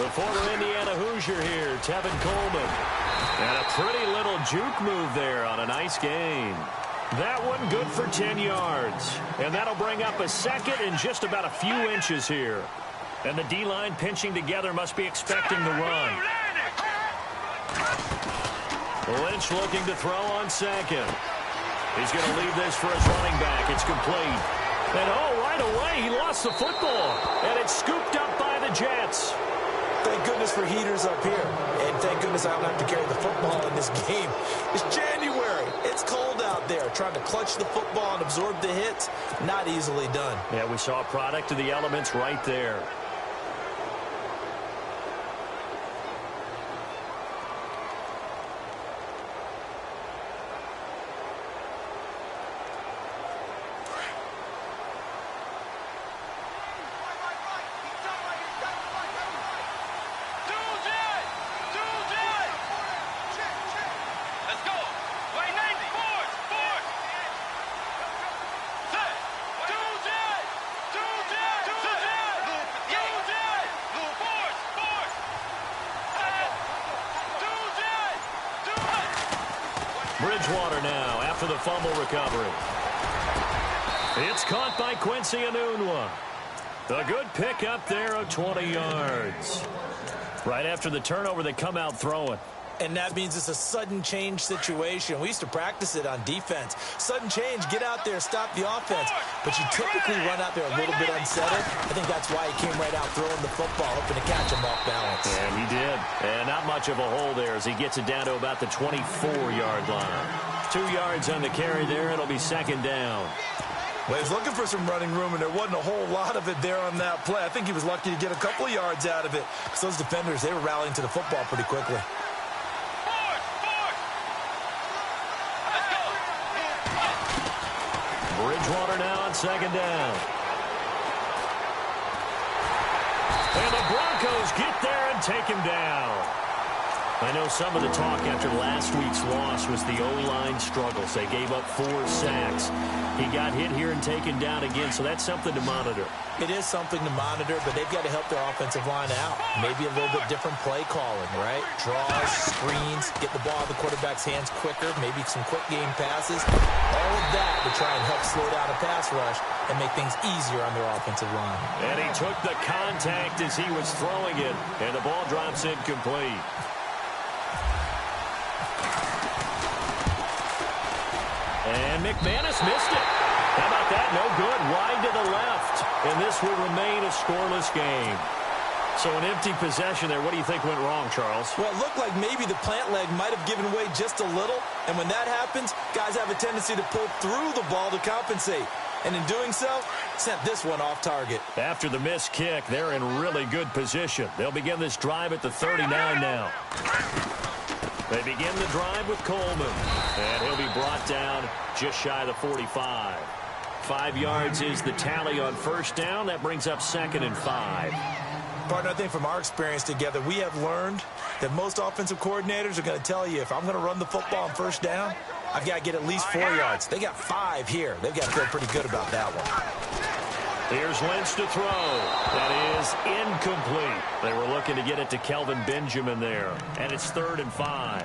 The former Indiana Hoosier here, Tevin Coleman. And a pretty little juke move there on a nice gain. That one good for 10 yards. And that'll bring up a second in just about a few inches here. And the D-line pinching together must be expecting the run. Lynch looking to throw on second. He's going to leave this for his running back. It's complete. And right away he lost the football. And it's scooped up by the Jets. Thank goodness for heaters up here. And thank goodness I don't have to carry the football in this game. It's January. It's cold out there. Trying to clutch the football and absorb the hits, not easily done. Yeah, we saw a product of the elements right there. Bridgewater now after the fumble recovery. It's caught by Quincy Enunwa. A good pick up there of 20 yards. Right after the turnover, they come out throwing. And that means it's a sudden change situation. We used to practice it on defense. Sudden change, get out there, stop the offense. But you typically run out there a little bit unsettled. I think that's why he came right out throwing the football, hoping to catch him off balance. And he did. And not much of a hole there as he gets it down to about the 24-yard line. 2 yards on the carry there. It'll be second down. Well, he was looking for some running room, and there wasn't a whole lot of it there on that play. I think he was lucky to get a couple of yards out of it. Because those defenders, they were rallying to the football pretty quickly. Bridgewater now on second down. And the Broncos get there and take him down. I know some of the talk after last week's loss was the O-line struggles. They gave up 4 sacks. He got hit here and taken down again, so that's something to monitor. It is something to monitor, but they've got to help their offensive line out. Maybe a little bit different play calling, right? Draws, screens, get the ball in the quarterback's hands quicker, maybe some quick game passes. All of that to try and help slow down a pass rush and make things easier on their offensive line. And he took the contact as he was throwing it, and the ball drops incomplete. And McManus missed it. How about that? No good. Wide to the left. And this will remain a scoreless game. So an empty possession there. What do you think went wrong, Charles? Well, it looked like maybe the plant leg might have given way just a little. And when that happens, guys have a tendency to pull through the ball to compensate. And in doing so, sent this one off target. After the missed kick, they're in really good position. They'll begin this drive at the 39 now. They begin the drive with Coleman. And he'll be brought down just shy of the 45. 5 yards is the tally on first down. That brings up 2nd and 5. Partner, I think from our experience together, we have learned that most offensive coordinators are going to tell you, if I'm going to run the football on first down, I've got to get at least 4 yards. They got 5 here. They've got to feel pretty good about that one. Here's Lynch to throw. That is incomplete. They were looking to get it to Kelvin Benjamin there. And it's 3rd and 5.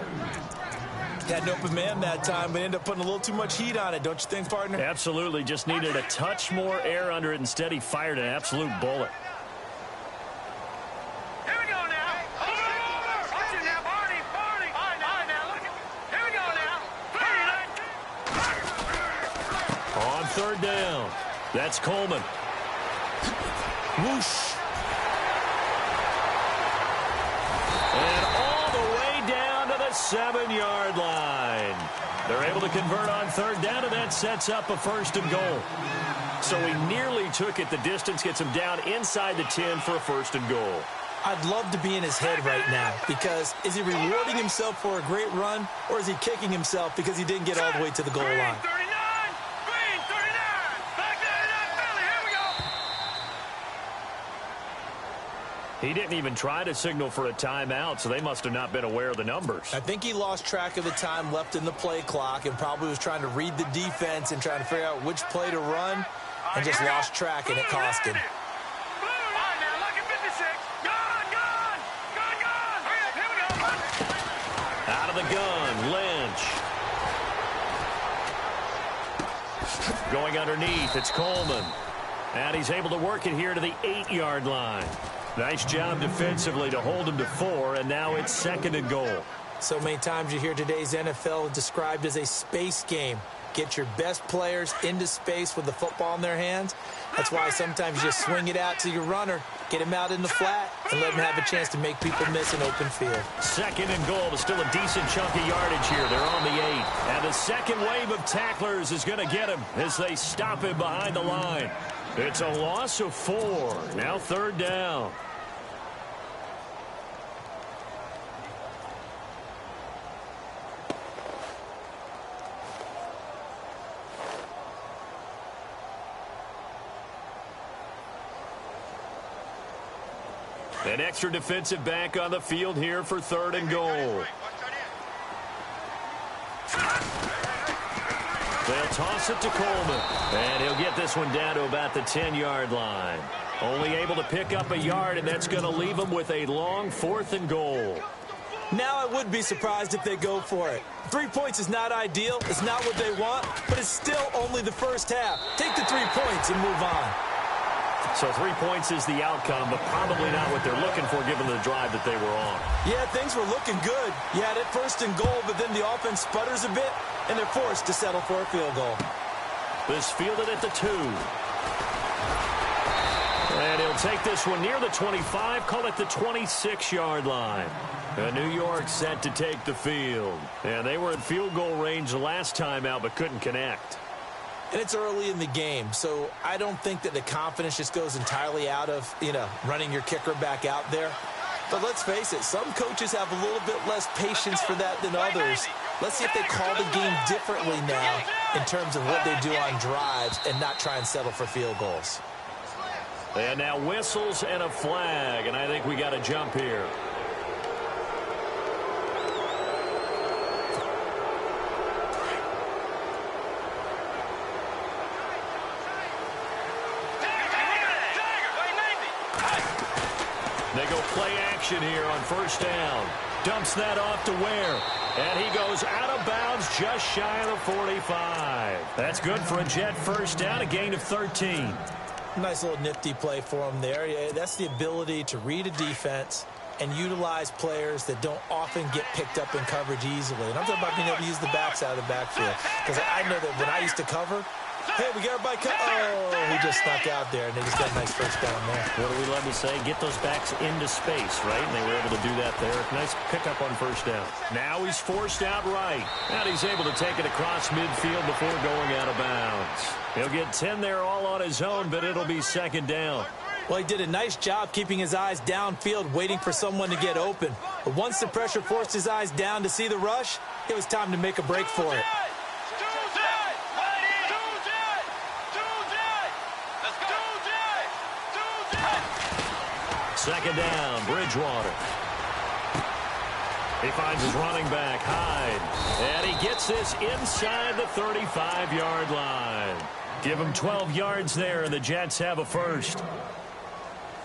Had an open man that time, but ended up putting a little too much heat on it, don't you think, partner? Absolutely. Just needed a touch more air under it. Instead, he fired an absolute bullet. Here we go now. Watch it now. Party. All right, now. Look. Here we go now. On 3rd down. That's Coleman. Whoosh. And all the way down to the 7-yard line. They're able to convert on 3rd down, and that sets up a 1st and goal. So he nearly took it the distance, gets him down inside the 10 for a 1st and goal. I'd love to be in his head right now, because is he rewarding himself for a great run, or is he kicking himself because he didn't get all the way to the goal line? He didn't even try to signal for a timeout, so they must have not been aware of the numbers. I think he lost track of the time left in the play clock and probably was trying to read the defense and trying to figure out which play to run and just lost track, and it cost him. gun, Lynch. Going underneath, it's Coleman. And he's able to work it here to the 8-yard line. Nice job defensively to hold him to 4, and now it's 2nd and goal. So many times you hear today's NFL described as a space game. Get your best players into space with the football in their hands. That's why sometimes you just swing it out to your runner, get him out in the flat, and let him have a chance to make people miss an open field. 2nd and goal, but still a decent chunk of yardage here. They're on the 8. And the second wave of tacklers is going to get him as they stop him behind the line. It's a loss of 4. Now 3rd down. An extra defensive back on the field here for 3rd and goal. They'll toss it to Coleman. And he'll get this one down to about the 10-yard line. Only able to pick up a yard, and that's going to leave him with a long 4th and goal. Now I would be surprised if they go for it. 3 points is not ideal. It's not what they want, but it's still only the first half. Take the 3 points and move on. So 3 points is the outcome, but probably not what they're looking for given the drive that they were on. Yeah, things were looking good. You had it 1st and goal, but then the offense sputters a bit, and they're forced to settle for a field goal. This fielded at the 2. And he'll take this one near the 25, call it the 26-yard line. And New York set to take the field. And they were in field goal range the last time out, but couldn't connect. And it's early in the game, so I don't think that the confidence just goes entirely out of, running your kicker back out there. But let's face it, some coaches have a little bit less patience for that than others. Let's see if they call the game differently now in terms of what they do on drives and not try and settle for field goals. And now whistles and a flag, and I think we got a jump here. They go play action here on 1st down. Dumps that off to Ware. And he goes out of bounds just shy of the 45. That's good for a Jet 1st down, a gain of 13. Nice little nifty play for him there. Yeah, that's the ability to read a defense and utilize players that don't often get picked up in coverage easily. And I'm talking about being able to use the backs out of the backfield. Because I know that when I used to cover, hey, we got everybody cut. Oh, he just snuck out there, and they just got a nice 1st down there. What do we love to say? Get those backs into space, right? And they were able to do that there. Nice pickup on 1st down. Now he's forced out right. And he's able to take it across midfield before going out of bounds. He'll get 10 there all on his own, but it'll be 2nd down. Well, he did a nice job keeping his eyes downfield, waiting for someone to get open. But once the pressure forced his eyes down to see the rush, it was time to make a break for it. 2nd down, Bridgewater. He finds his running back, Hyde. And he gets this inside the 35-yard line. Give him 12 yards there, and the Jets have a 1st.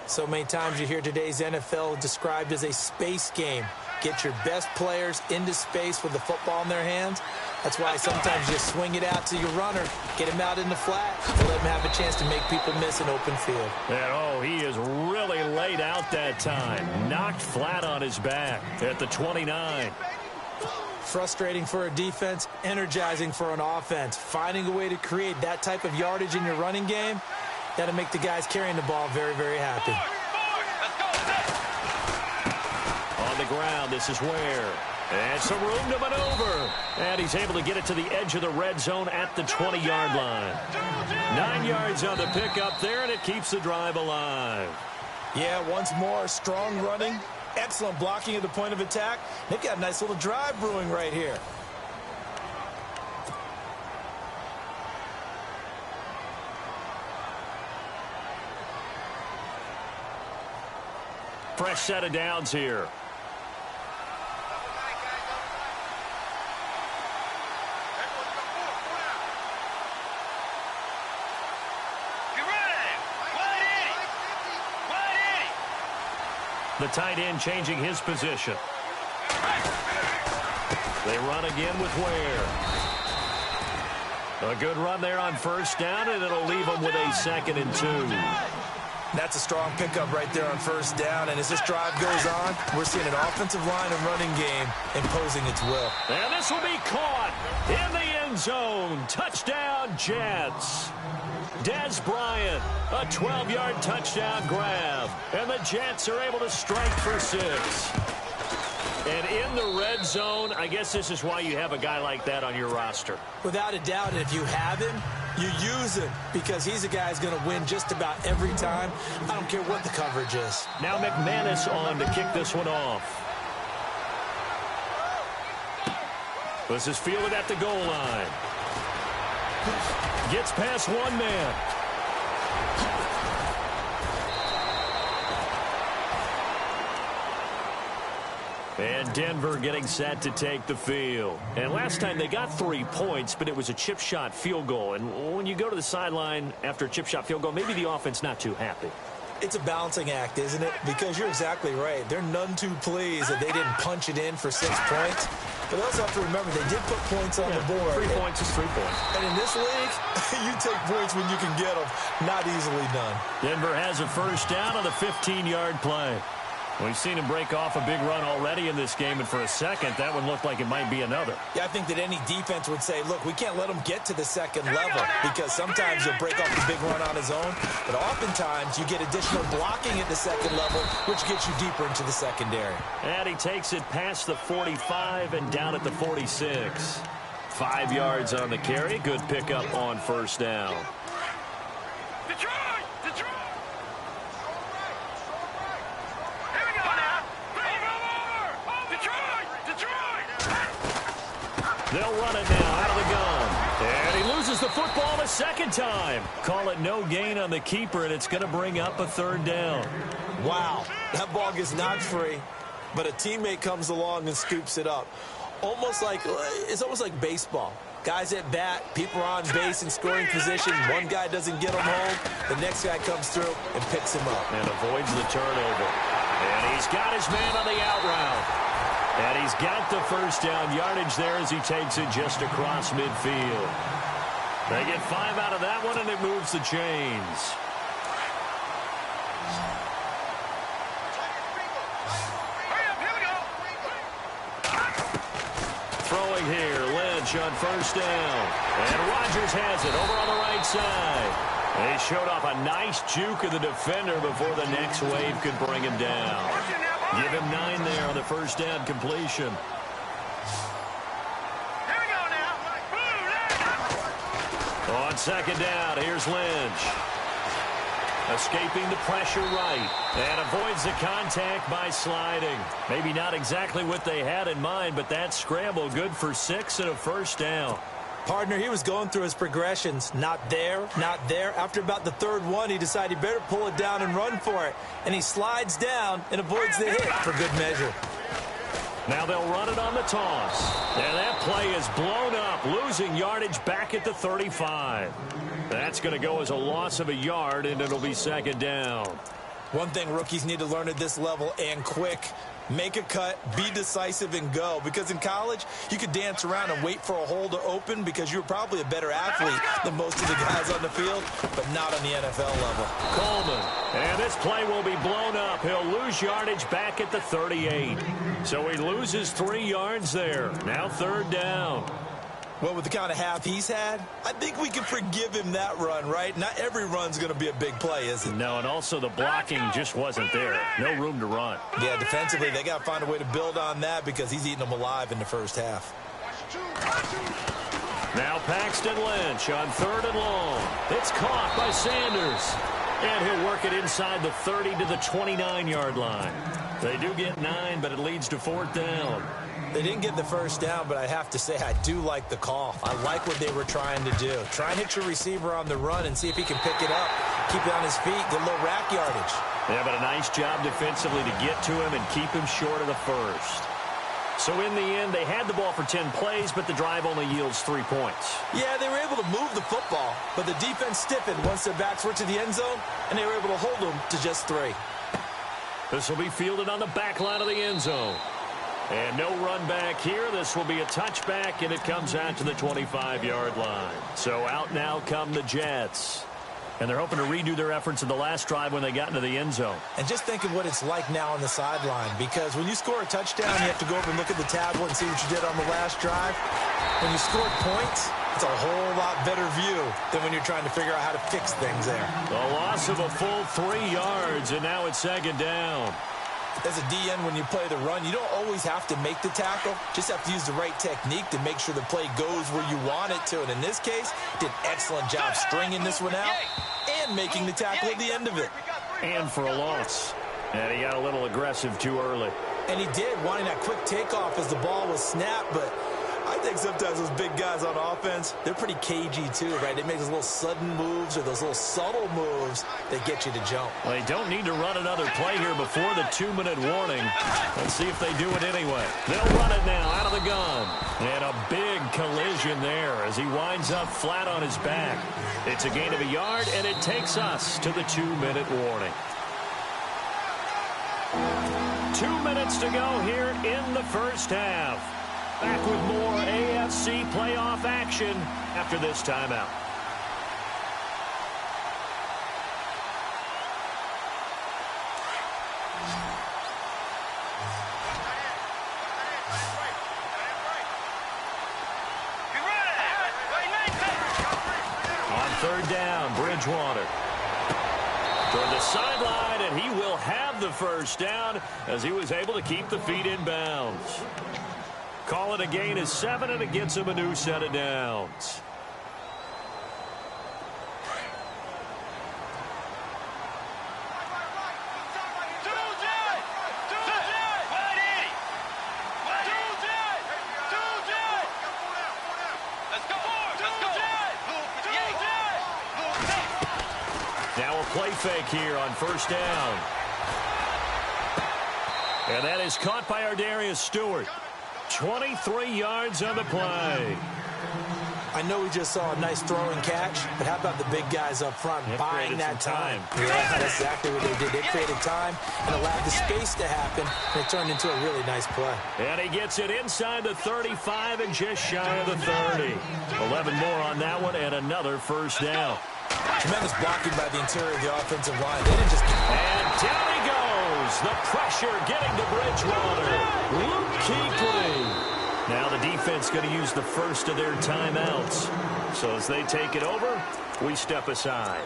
So many times you hear today's NFL described as a space game. Get your best players into space with the football in their hands. That's why sometimes you swing it out to your runner, get him out in the flat, and let him have a chance to make people miss an open field. And, he is really laid out that time. Knocked flat on his back at the 29. Frustrating for a defense, energizing for an offense. Finding a way to create that type of yardage in your running game, that'll make the guys carrying the ball very, very happy. On the ground, this is Ware. And some room to maneuver. And he's able to get it to the edge of the red zone at the 20-yard line. 9 yards on the pickup there, and it keeps the drive alive. Yeah, once more, strong running, excellent blocking at the point of attack. They've got a nice little drive brewing right here. Fresh set of downs here. The tight end changing his position. They run again with Ware. A good run there on first down, and it'll leave them with a 2nd and 2. That's a strong pickup right there on first down, and as this drive goes on, we're seeing an offensive line and running game imposing its will. And this will be caught in the end zone. Touchdown, Jets. Des Bryant, a 12-yard touchdown grab, and the Jets are able to strike for 6. And in the red zone, I guess this is why you have a guy like that on your roster. Without a doubt, and if you have him, you use him because he's a guy who's going to win just about every time. I don't care what the coverage is. Now McManus on to kick this one off. This is fielded at the goal line. Gets past one man. And Denver getting set to take the field. And last time they got 3 points, but it was a chip shot field goal. And when you go to the sideline after a chip shot field goal, maybe the offense not too happy. It's a balancing act, isn't it? Because you're exactly right. They're none too pleased that they didn't punch it in for 6 points. But they also have to remember they did put points on the board. 3 points is 3 points. And in this league, you take points when you can get them. Not easily done. Denver has a first down on the 15-yard play. We've seen him break off a big run already in this game, and for a second, that one looked like it might be another. Yeah, I think that any defense would say, look, we can't let him get to the second level because sometimes he'll break off a big run on his own, but oftentimes you get additional blocking at the second level, which gets you deeper into the secondary. And he takes it past the 45 and down at the 46. 5 yards on the carry. Good pickup on first down. Detroit! Detroit! They'll run it now out of the gun. And he loses the football a second time. Call it no gain on the keeper, and it's going to bring up a 3rd down. Wow, that ball gets knocked free, but a teammate comes along and scoops it up. It's almost like baseball. Guys at bat, people are on base in scoring position. One guy doesn't get him home. The next guy comes through and picks him up. And avoids the turnover. And he's got his man on the out route. And he's got the first down yardage there as he takes it just across midfield. They get 5 out of that one, and it moves the chains. Throwing here, Lynch on first down. And Rodgers has it over on the right side. They showed off a nice juke of the defender before the next wave could bring him down. Give him 9 there on the first down completion. Here we go now. On second down, here's Lynch. Escaping the pressure right. And avoids the contact by sliding. Maybe not exactly what they had in mind, but that scramble good for 6 and a first down. Partner, he was going through his progressions. Not there, not there. After about the 3rd one, he decided he better pull it down and run for it. And he slides down and avoids the hit for good measure. Now they'll run it on the toss. And that play is blown up, losing yardage back at the 35. That's going to go as a loss of a yard, and it'll be 2nd down. One thing rookies need to learn at this level, and quick. Make a cut, be decisive, and go. Because in college, you could dance around and wait for a hole to open because you're probably a better athlete than most of the guys on the field, but not on the NFL level. Coleman. And this play will be blown up. He'll lose yardage back at the 38. So he loses 3 yards there. Now 3rd down. Well, with the kind of half he's had, I think we can forgive him that run, right? Not every run's going to be a big play, is it? No, and also the blocking just wasn't there. No room to run. Yeah, defensively, they got to find a way to build on that because he's eating them alive in the first half. Now Paxton Lynch on 3rd and long. It's caught by Sanders. And he'll work it inside the 30 to the 29-yard line. They do get 9, but it leads to 4th down. They didn't get the first down, but I have to say I do like the call. I like what they were trying to do. Try and hit your receiver on the run and see if he can pick it up. Keep it on his feet, get a little rack yardage. Yeah, but a nice job defensively to get to him and keep him short of the first. So in the end, they had the ball for 10 plays, but the drive only yields 3 points. Yeah, they were able to move the football, but the defense stiffened once their backs were to the end zone, and they were able to hold them to just 3. This will be fielded on the back line of the end zone. And no run back here. This will be a touchback, and it comes out to the 25-yard line. So out now come the Jets. And they're hoping to redo their efforts in the last drive when they got into the end zone. And just think of what it's like now on the sideline, because when you score a touchdown, you have to go over and look at the tablet and see what you did on the last drive. When you scored points, it's a whole lot better view than when you're trying to figure out how to fix things there. A loss of a full 3 yards, and now it's second down. As a DN, when you play the run, you don't always have to make the tackle. Just have to use the right technique to make sure the play goes where you want it to. And in this case, did an excellent job stringing this one out and making the tackle at the end of it. And for a loss. And he got a little aggressive too early. And he did, wanting that quick takeoff as the ball was snapped, but I think sometimes those big guys on offense, they're pretty cagey too, right? They make those little sudden moves or those little subtle moves that get you to jump. Well, they don't need to run another play here before the 2-minute warning. Let's see if they do it anyway. They'll run it now out of the gun. And a big collision there as he winds up flat on his back. It's a gain of a yard, and it takes us to the 2-minute warning. 2 minutes to go here in the first half. Back with more AFC playoff action after this timeout. On third down, Bridgewater. Toward the sideline, and he will have the first down as he was able to keep the feet in bounds. Call it a gain of 7, and it gets him a new set of downs. Now a play fake here on first down. And that is caught by Ardarius Stewart. 23 yards on the play. I know we just saw a nice throwing catch, but how about the big guys up front buying that time? Yeah, that's exactly what they did. They created time and allowed the space to happen, and it turned into a really nice play. And he gets it inside the 35 and just shy of the 30. 11 more on that one and another first down. Tremendous blocking by the interior of the offensive line. They didn't just... And down he goes. The pressure getting to Bridgewater. Luke Kuechly. Now the defense going to use the first of their timeouts. So as they take it over, we step aside.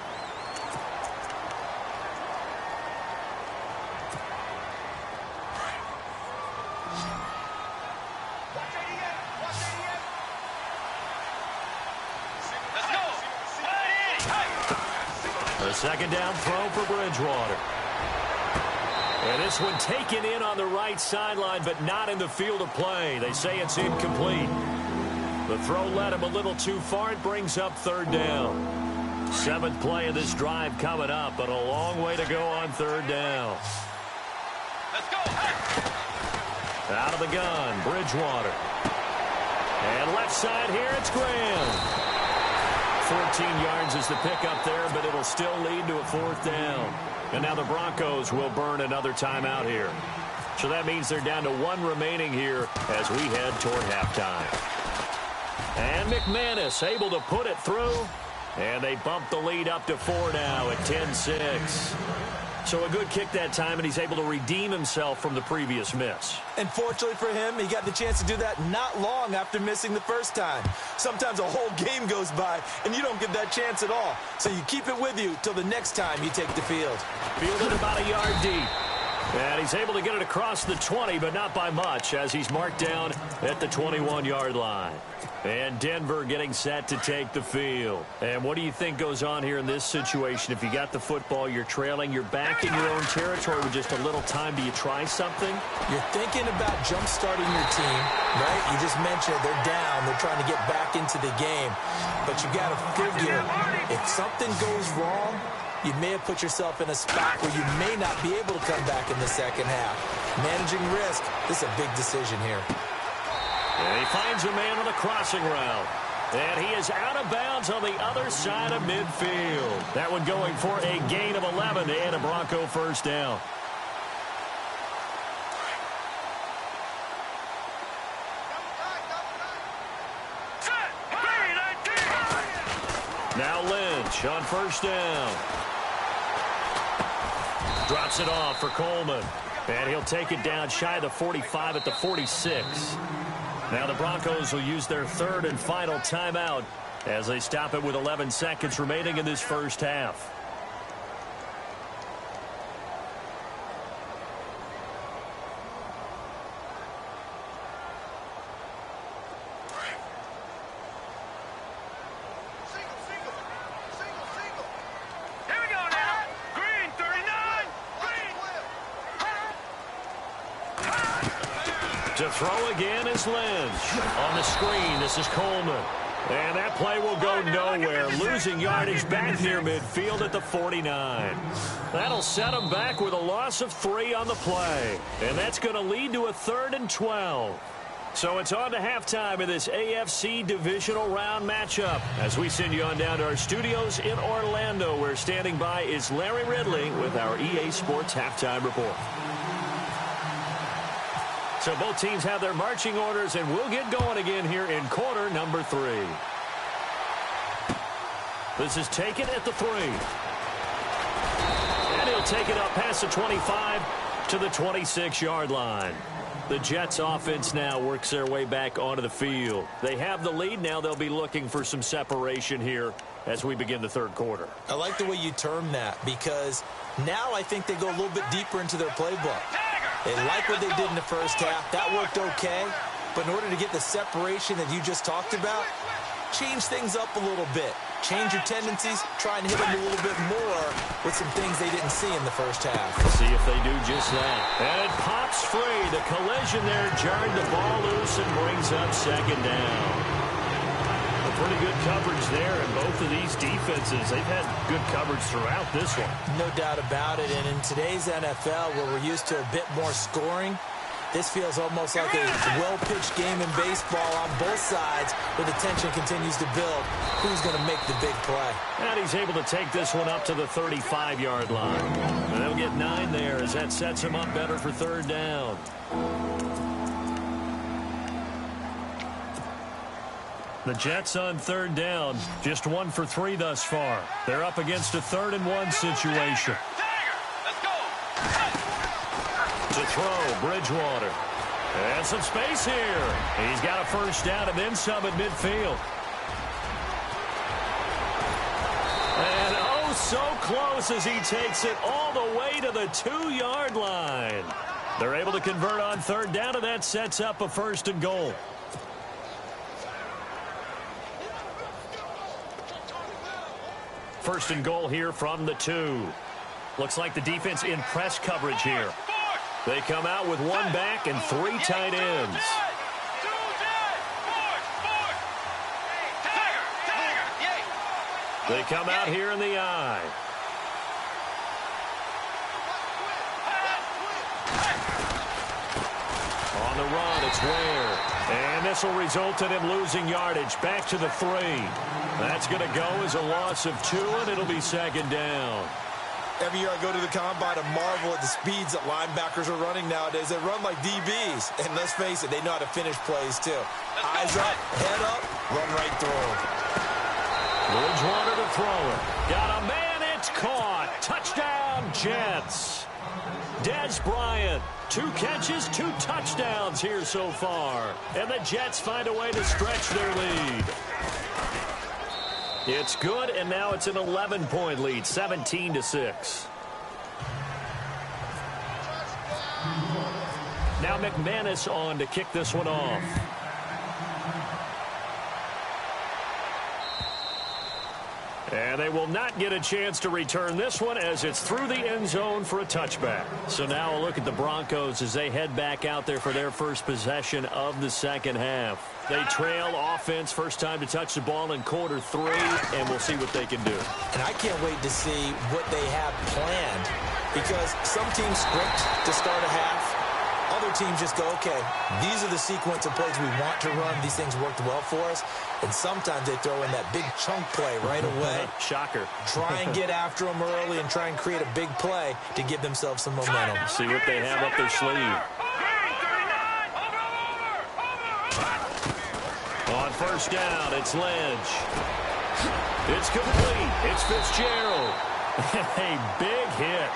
A second down throw for Bridgewater. And this one taken in on the right sideline, but not in the field of play. They say it's incomplete. The throw led him a little too far. It brings up third down. 7th play of this drive coming up, but a long way to go on third down. Let's go. Out of the gun, Bridgewater. And left side here, it's Graham. 14 yards is the pickup there, but it'll still lead to a 4th down. And now the Broncos will burn another timeout here. So that means they're down to 1 remaining here as we head toward halftime. And McManus able to put it through. And they bump the lead up to 4 now at 10-6. So a good kick that time, and he's able to redeem himself from the previous miss. And fortunately for him, he got the chance to do that not long after missing the first time. Sometimes a whole game goes by, and you don't get that chance at all. So you keep it with you till the next time you take the field. Fielded about a yard deep. And he's able to get it across the 20, but not by much, as he's marked down at the 21-yard line. And Denver getting set to take the field. And what do you think goes on here in this situation? If you got the football, you're trailing, you're back in your own territory with just a little time. Do you try something? You're thinking about jump-starting your team, right? You just mentioned it. They're down. They're trying to get back into the game. But you got to figure, if something goes wrong, you may have put yourself in a spot where you may not be able to come back in the second half. Managing risk, this is a big decision here. And he finds a man on the crossing route. And he is out of bounds on the other side of midfield. That one going for a gain of 11 and a Bronco first down. Now Lynch on first down. Drops it off for Coleman. And he'll take it down shy of the 45 at the 46. Now the Broncos will use their third and final timeout as they stop it with 11 seconds remaining in this first half. To throw again is Lynch. On the screen, this is Coleman. And that play will go nowhere. Losing yardage back near midfield at the 49. That'll set them back with a loss of 3 on the play. And that's going to lead to a 3rd and 12. So it's on to halftime in this AFC divisional round matchup. As we send you on down to our studios in Orlando, where standing by is Larry Ridley with our EA Sports Halftime Report. So both teams have their marching orders, and we'll get going again here in quarter number 3. This is taken at the 3. And he'll take it up past the 25 to the 26-yard line. The Jets offense now works their way back onto the field. They have the lead. Now they'll be looking for some separation here as we begin the third quarter. I like the way you term that, because now I think they go a little bit deeper into their playbook. They like what they did in the first half. That worked okay. But in order to get the separation that you just talked about, change things up a little bit. Change your tendencies. Try and hit them a little bit more with some things they didn't see in the first half. See if they do just that. And it pops free. The collision there jarred the ball loose and brings up second down. Pretty good coverage there in both of these defenses. They've had good coverage throughout this one. No doubt about it. And in today's NFL, where we're used to a bit more scoring, this feels almost like a well-pitched game in baseball on both sides, where the tension continues to build. Who's going to make the big play? And he's able to take this one up to the 35-yard line. And they'll get 9 there as that sets him up better for third down. The Jets on third down, just 1 for 3 thus far. They're up against a 3rd and 1 situation. To throw, Bridgewater. And some space here. He's got a first down and then some at midfield. And oh, so close as he takes it all the way to the 2-yard line. They're able to convert on third down, and that sets up a 1st and goal. First and goal here from the 2. Looks like the defense in press coverage here. They come out with 1 back and 3 tight ends. They come out here in the I. On the run, it's Ware. And this will result in him losing yardage back to the 3. That's going to go as a loss of 2, and it'll be second down. Every year I go to the combine and marvel at the speeds that linebackers are running nowadays. They run like DBs. And let's face it, they know how to finish plays too. Eyes up, head up, run right through them. Bridgewater to throw it. Got a man, it's caught. Touchdown, Jets. Dez Bryant, 2 catches, 2 touchdowns here so far. And the Jets find a way to stretch their lead. It's good, and now it's an 11-point lead, 17-6. Now McManus on to kick this one off. And they will not get a chance to return this one as it's through the end zone for a touchback. So now a look at the Broncos as they head back out there for their first possession of the second half. They trail offense, first time to touch the ball in quarter 3, and we'll see what they can do. And I can't wait to see what they have planned, because some teams sprint to start a half. Other teams just go, okay, these are the sequence of plays we want to run. These things worked well for us. And sometimes they throw in that big chunk play right away. Shocker. Try and get after them early and try and create a big play to give themselves some momentum. See what they have up their sleeve. On first down, it's Lynch. It's complete. It's Fitzgerald. A big hit.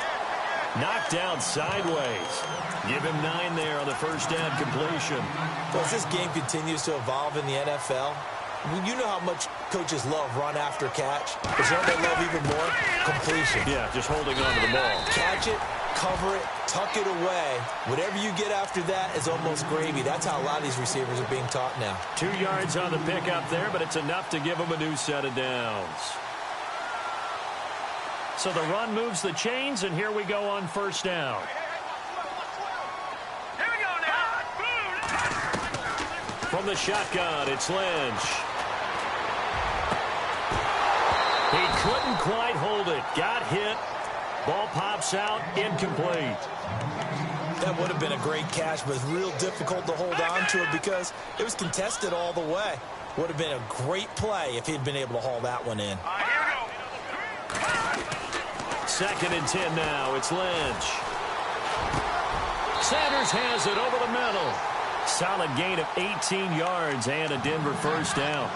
Knocked down sideways. Give him 9 there on the first down completion. Well, as this game continues to evolve in the NFL, you know how much coaches love run after catch, but you know what they love even more? Completion. Yeah, just holding on to the ball. Catch it, cover it, tuck it away. Whatever you get after that is almost gravy. That's how a lot of these receivers are being taught now. 2 yards on the pickup there, but it's enough to give them a new set of downs. So the run moves the chains, and here we go on first down. Here we go now. From the shotgun, it's Lynch. He couldn't quite hold it. Got hit. Ball pops out, incomplete. That would have been a great catch, but it's real difficult to hold on to it because it was contested all the way. Would have been a great play if he'd been able to haul that one in. Here we go. 2nd and 10 now. It's Lynch. Sanders has it over the middle. Solid gain of 18 yards and a Denver first down.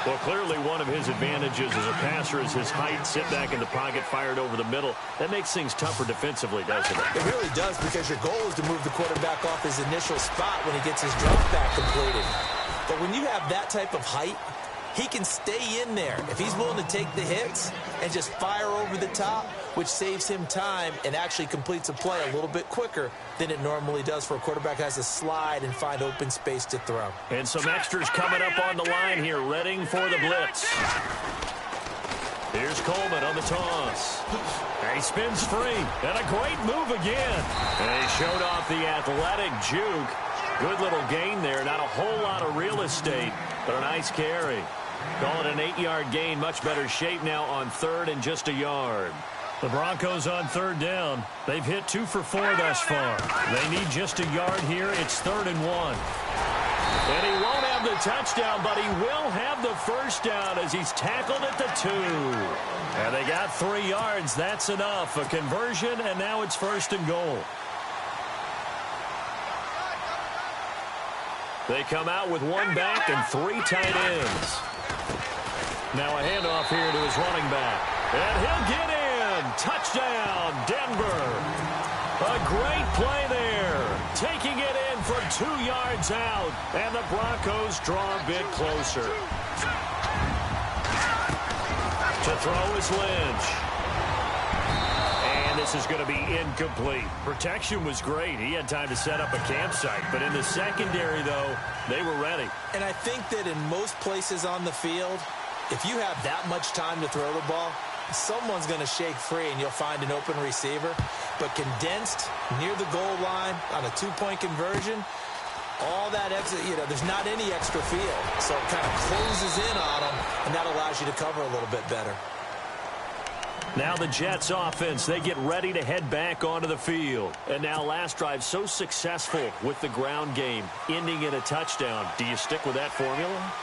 Well, clearly one of his advantages as a passer is his height. Sit back in the pocket, fired over the middle. That makes things tougher defensively, doesn't it? It really does, because your goal is to move the quarterback off his initial spot when he gets his drop back completed. But when you have that type of height, he can stay in there if he's willing to take the hits and just fire over the top, which saves him time and actually completes a play a little bit quicker than it normally does for a quarterback who has to slide and find open space to throw. And some extras coming up on the line here, readying for the blitz. Here's Coleman on the toss. And he spins free. And a great move again. And he showed off the athletic juke. Good little gain there. Not a whole lot of real estate, but a nice carry. Call it an 8-yard gain. Much better shape now on 3rd and just a yard. The Broncos on 3rd down. They've hit 2 for 4 thus far. They need just a yard here. It's 3rd and 1. And he won't have the touchdown, but he will have the first down as he's tackled at the 2. And they got 3 yards. That's enough. A conversion, and now it's 1st and goal. They come out with 1 back and 3 tight ends. Now a handoff here to his running back. And he'll get in. Touchdown, Denver. A great play there. Taking it in for 2 yards out. And the Broncos draw a bit closer. To throw is Lynch. And this is going to be incomplete. Protection was great. He had time to set up a campsite. But in the secondary, though, they were ready. And I think that in most places on the field, if you have that much time to throw the ball, someone's going to shake free and you'll find an open receiver. But condensed near the goal line on a 2-point conversion, all that extra, there's not any extra field. So it kind of closes in on them, and that allows you to cover a little bit better. Now the Jets offense, they get ready to head back onto the field. And now last drive so successful with the ground game, ending in a touchdown. Do you stick with that formula?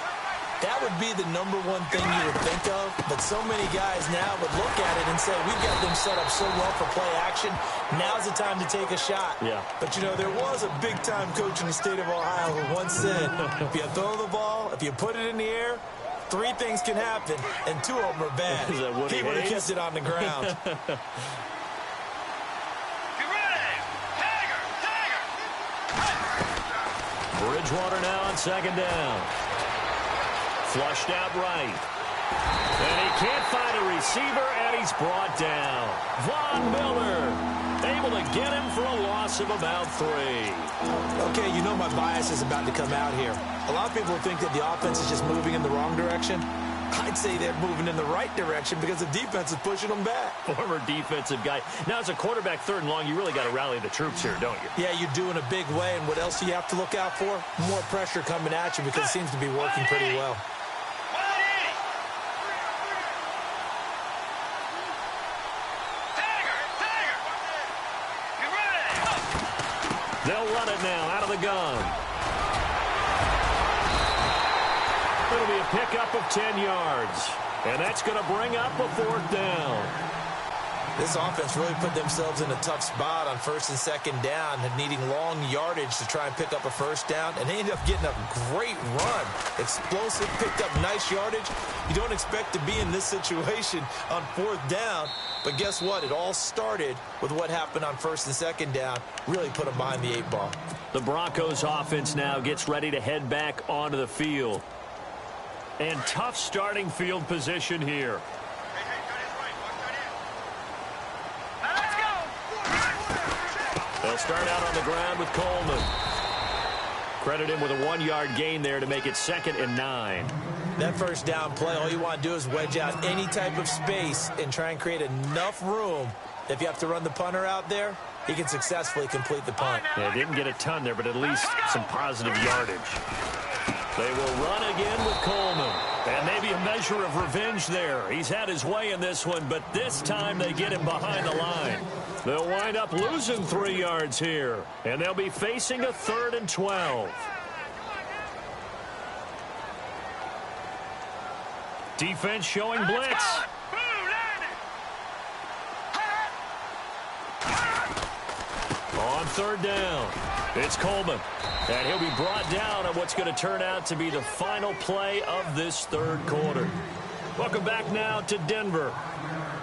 That would be the #1 thing you would think of, but so many guys now would look at it and say, we've got them set up so well for play action, now's the time to take a shot. Yeah. But, there was a big-time coach in the state of Ohio who once said, if you throw the ball, if you put it in the air, 3 things can happen, and 2 of them are bad. Is that what he would have Hayes? kept it on the ground. Get ready. Tiger. Bridgewater now on 2nd down. Flushed out right. And he can't find a receiver, and he's brought down. Von Miller able to get him for a loss of about 3. Okay, my bias is about to come out here. A lot of people think that the offense is just moving in the wrong direction. I'd say they're moving in the right direction because the defense is pushing them back. Former defensive guy. Now, as a quarterback 3rd and long, you really got to rally the troops here, don't you? Yeah, you do in a big way. And what else do you have to look out for? More pressure coming at you because it seems to be working pretty well. They'll run it now out of the gun. It'll be a pickup of 10 yards. And that's going to bring up a 4th down. This offense really put themselves in a tough spot on first and second down, and needing long yardage to try and pick up a first down, and they ended up getting a great run. Explosive, picked up nice yardage. You don't expect to be in this situation on fourth down, but guess what? It all started with what happened on first and second down. Really put them behind the 8 ball. The Broncos offense now gets ready to head back onto the field. And tough starting field position here. They'll start out on the ground with Coleman. Credit him with a 1-yard gain there to make it 2nd and 9. That first down play, all you want to do is wedge out any type of space and try and create enough room. If you have to run the punter out there, he can successfully complete the punt. Yeah, didn't get a ton there, but at least some positive yardage. They will run again with Coleman. And maybe a measure of revenge there. He's had his way in this one, but this time they get him behind the line. They'll wind up losing 3 yards here. And they'll be facing a 3rd and 12. Defense showing blitz. On 3rd down, it's Coleman. And he'll be brought down on what's going to turn out to be the final play of this 3rd quarter. Welcome back now to Denver.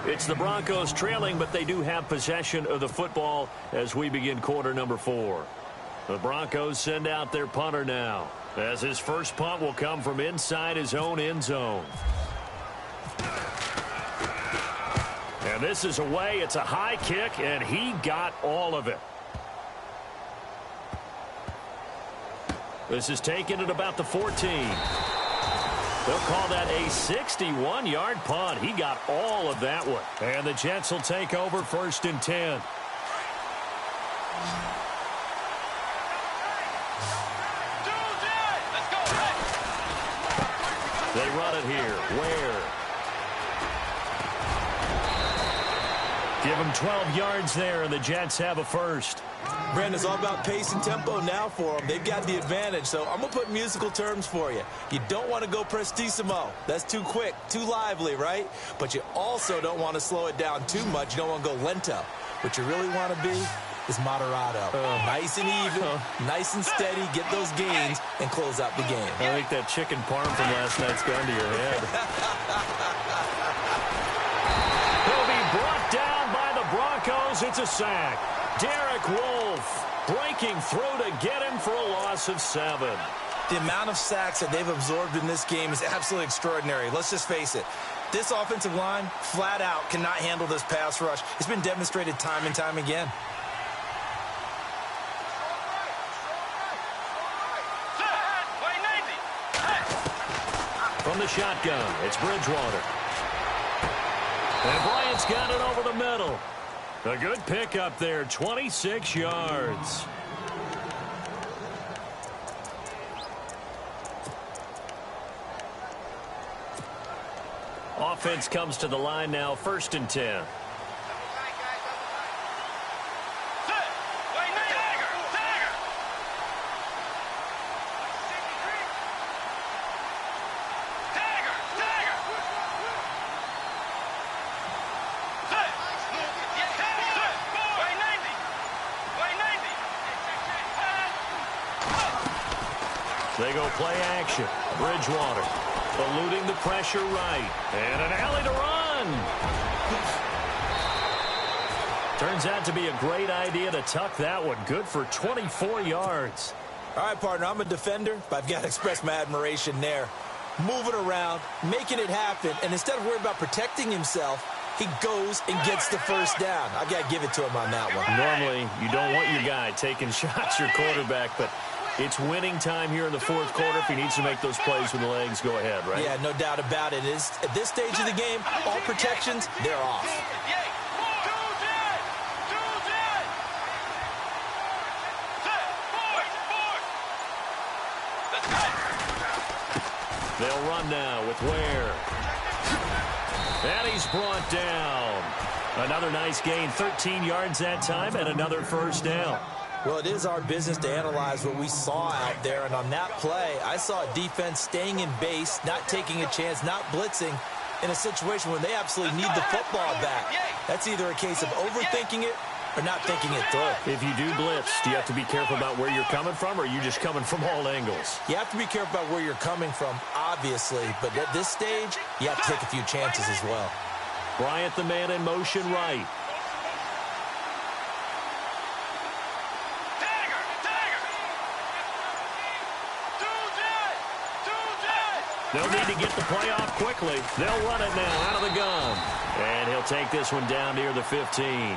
It's the Broncos trailing, but they do have possession of the football as we begin quarter number 4. The Broncos send out their punter now, as his first punt will come from inside his own end zone. And this is away. It's a high kick, and he got all of it. This is taken at about the 14. They'll call that a 61-yard punt. He got all of that one. And the Jets will take over 1st and 10. They run it here. Where? Give him 12 yards there, and the Jets have a first. Brandon, it's all about pace and tempo now for them. They've got the advantage, so I'm going to put musical terms for you. You don't want to go prestissimo. That's too quick, too lively, right? But you also don't want to slow it down too much. You don't want to go lento. What you really want to be is moderato. Nice and even, nice and steady, get those gains, and close out the game. I think that chicken parm from last night's gone to your head. He'll be brought down by the Broncos. It's a sack. Derek Wolfe breaking through to get him for a loss of 7. The amount of sacks that they've absorbed in this game is absolutely extraordinary. Let's just face it. This offensive line, flat out, cannot handle this pass rush. It's been demonstrated time and time again. From the shotgun, it's Bridgewater. And Bryant's got it over the middle. A good pickup there, 26 yards. Offense comes to the line now, 1st and 10. They go play action. Bridgewater eluding the pressure right. And an alley to run. Turns out to be a great idea to tuck that one. Good for 24 yards. All right, partner, I'm a defender, but I've got to express my admiration there. Moving around, making it happen, and instead of worrying about protecting himself, he goes and gets the first down. I've got to give it to him on that one. Normally, you don't want your guy taking shots, your quarterback, but it's winning time here in the 4th quarter. If he needs to make those plays with the legs, go ahead, right? Yeah, no doubt about it. At this stage of the game, all protections, they're off. They'll run now with Ware. And he's brought down. Another nice gain, 13 yards that time, and another first down. Well, it is our business to analyze what we saw out there, and on that play, I saw a defense staying in base, not taking a chance, not blitzing, in a situation when they absolutely need the football back. That's either a case of overthinking it or not thinking it through. If you do blitz, do you have to be careful about where you're coming from, or are you just coming from all angles? You have to be careful about where you're coming from, obviously, but at this stage, you have to take a few chances as well. Bryant, the man in motion right. They'll need to get the play off quickly. They'll run it now out of the gun. And he'll take this one down near the 15.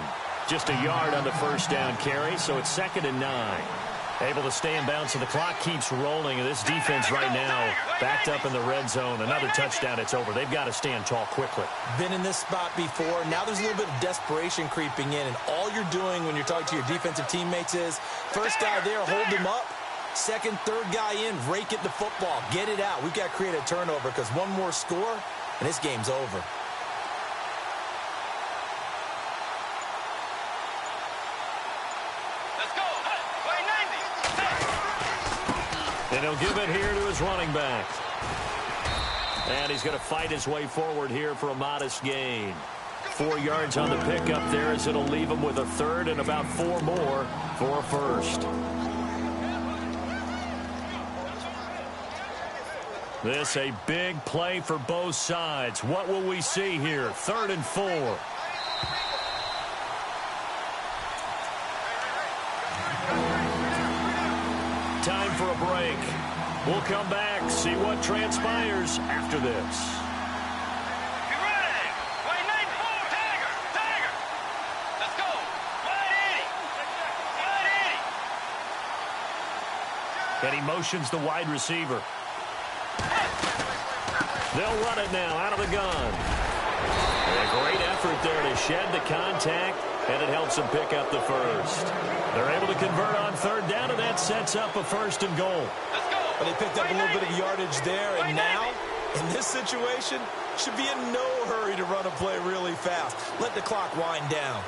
Just a yard on the first down carry, so it's 2nd and 9. Able to stay in bounds, so the clock keeps rolling. And this defense right now backed up in the red zone. Another touchdown, it's over. They've got to stand tall quickly. Been in this spot before. Now there's a little bit of desperation creeping in. And all you're doing when you're talking to your defensive teammates is, first guy there, hold him up. Second, third guy in, rake at the football. Get it out. We've got to create a turnover because one more score, and this game's over. Let's go. Play 90. And he'll give it here to his running back. And he's going to fight his way forward here for a modest gain. 4 yards on the pickup there as it'll leave him with a third and about 4 more for a first. This a big play for both sides. What will we see here? 3rd and 4. Time for a break. We'll come back, see what transpires after this. Be ready. Play 90. Tiger. Tiger. Let's go. Wide 80. Wide 80. And he motions the wide receiver. They'll run it now out of the gun. A great effort there to shed the contact, and it helps them pick up the first. They're able to convert on 3rd down, and that sets up a 1st and goal. Let's go. But they picked up a little bit of yardage there, and now, in this situation, should be in no hurry to run a play really fast. Let the clock wind down.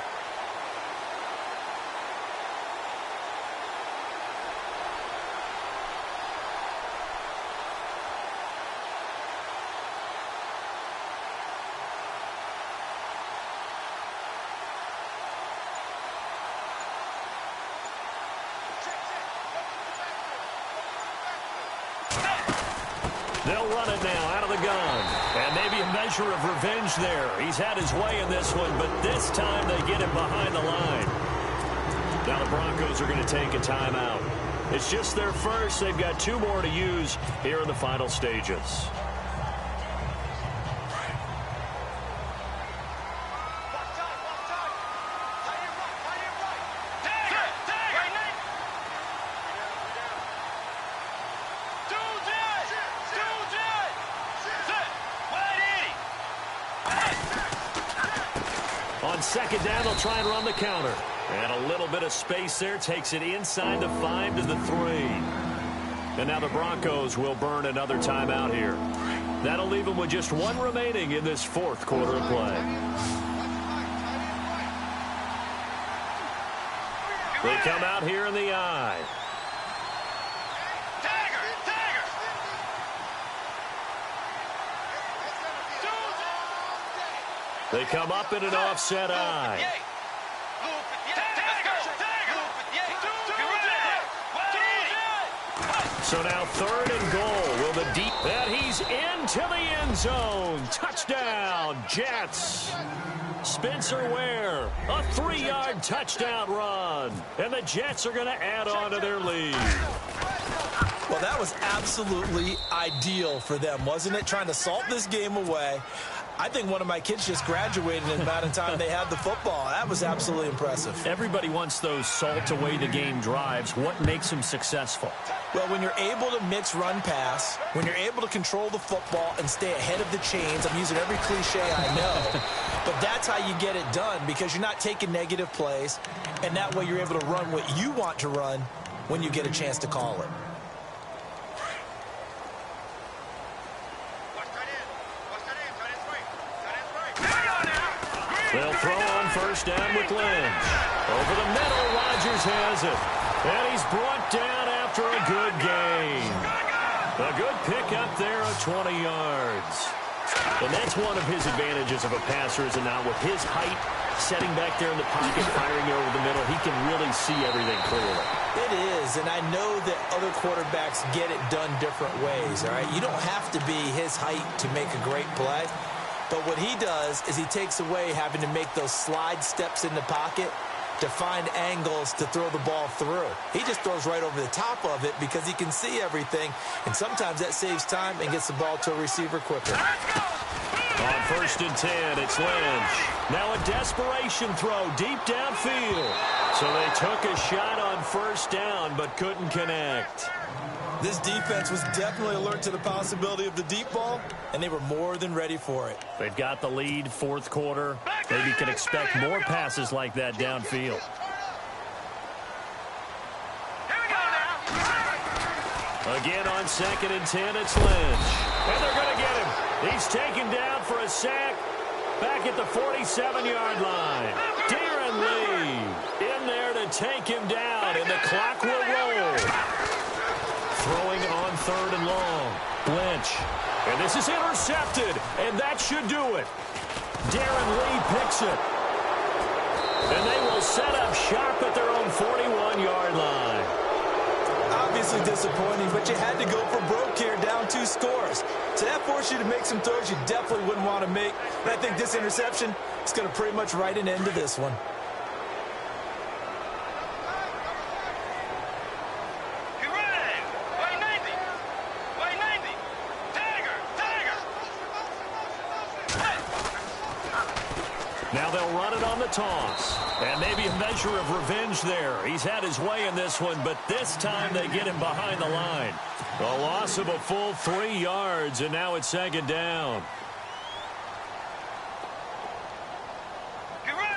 They'll run it now out of the gun. And maybe a measure of revenge there. He's had his way in this one, but this time they get him behind the line. Now the Broncos are going to take a timeout. It's just their first. They've got 2 more to use here in the final stages. On 2nd down, they'll try and run the counter. And a little bit of space there takes it inside the 5 to the 3. And now the Broncos will burn another timeout here. That'll leave them with just 1 remaining in this 4th quarter of play. They come out here in the I. They come up in an offset I. So now 3rd and goal. Will the deep... And he's into the end zone. Touchdown, Jets. Spencer Ware, a 3-yard touchdown run. And the Jets are going to add on to their lead. Well, that was absolutely ideal for them, wasn't it? Trying to salt this game away. I think one of my kids just graduated in the amount of time they had the football. That was absolutely impressive. Everybody wants those salt-away-the-game drives. What makes them successful? Well, when you're able to mix run-pass, when you're able to control the football and stay ahead of the chains, I'm using every cliche I know, but that's how you get it done because you're not taking negative plays, and that way you're able to run what you want to run when you get a chance to call it. They'll throw on 1st down with Lynch. Over the middle, Rodgers has it. And he's brought down after a good gain. A good pickup there of 20 yards. And that's one of his advantages of a passer, is not with his height, setting back there in the pocket, firing over the middle, he can really see everything clearly. It is, and I know that other quarterbacks get it done different ways, all right? You don't have to be his height to make a great play, but what he does is he takes away having to make those slide steps in the pocket to find angles to throw the ball through. He just throws right over the top of it because he can see everything, and sometimes that saves time and gets the ball to a receiver quicker. On 1st and 10, it's Lynch. Now a desperation throw deep downfield. So they took a shot on 1st down, but couldn't connect. This defense was definitely alert to the possibility of the deep ball, and they were more than ready for it. They've got the lead, 4th quarter. Maybe can expect more passes like that downfield. Here we go now. Again on 2nd and 10, it's Lynch. And they're going to get him. He's taken down for a sack back at the 47-yard line. Darren Lee in there to take him down, and the clock will roll. Throwing on 3rd and long. Lynch. And this is intercepted, and that should do it. Darren Lee picks it. And they will set up shop at their own 41-yard line. Obviously disappointing, but you had to go for broke here, down 2 scores. So that forced you to make some throws you definitely wouldn't want to make. And I think this interception is going to pretty much write an end to this one. Get ready. Way 90. Way 90. Tiger. Now they'll run it on the toss. And maybe a measure of revenge there. He's had his way in this one, but this time they get him behind the line. A loss of a full 3 yards, and now it's 2nd down. Get ready.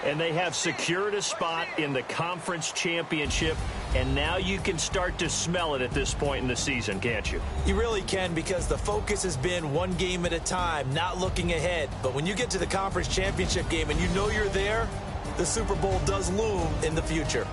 And they have secured a spot in the conference championship, and now you can start to smell it at this point in the season, can't you? You really can, because the focus has been one game at a time, not looking ahead. But when you get to the conference championship game and you know you're there, the Super Bowl does loom in the future.